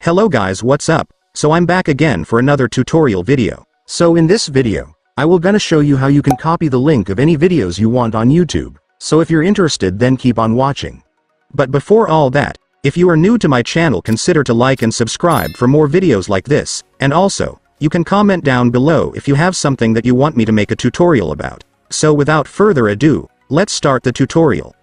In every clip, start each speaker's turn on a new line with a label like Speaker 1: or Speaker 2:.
Speaker 1: Hello guys, what's up? So I'm back again for another tutorial video. So in this video, I will gonna show you how you can copy the link of any videos you want on YouTube. So if you're interested, then keep on watching. But before all that, if you are new to my channel, consider to like and subscribe for more videos like this, and also, you can comment down below if you have something that you want me to make a tutorial about. So without further ado, let's start the tutorial.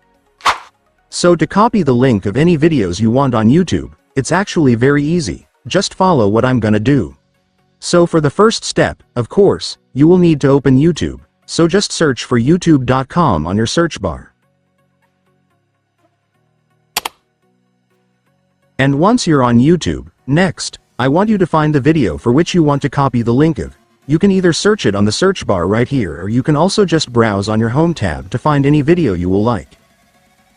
Speaker 1: So to copy the link of any videos you want on YouTube, it's actually very easy. Just follow what I'm gonna do. So for the first step, of course, you will need to open YouTube. So just search for youtube.com on your search bar. And once you're on YouTube, next, I want you to find the video for which you want to copy the link of. You can either search it on the search bar right here, or you can also just browse on your home tab to find any video you will like.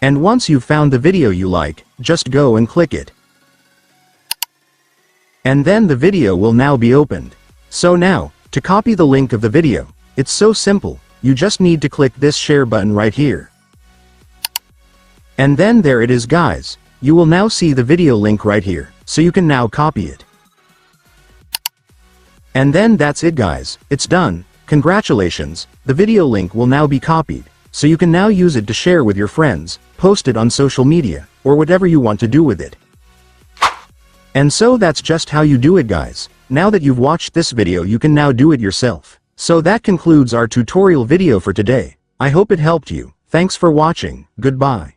Speaker 1: And once you've found the video you like, just go and click it. And then the video will now be opened. So now, to copy the link of the video, it's so simple. You just need to click this share button right here. And then there it is, guys. You will now see the video link right here, so you can now copy it. And then that's it, guys. It's done. Congratulations, the video link will now be copied, so you can now use it to share with your friends, post it on social media, or whatever you want to do with it. And so that's just how you do it, guys. Now that you've watched this video, you can now do it yourself. So that concludes our tutorial video for today. I hope it helped you. Thanks for watching. Goodbye.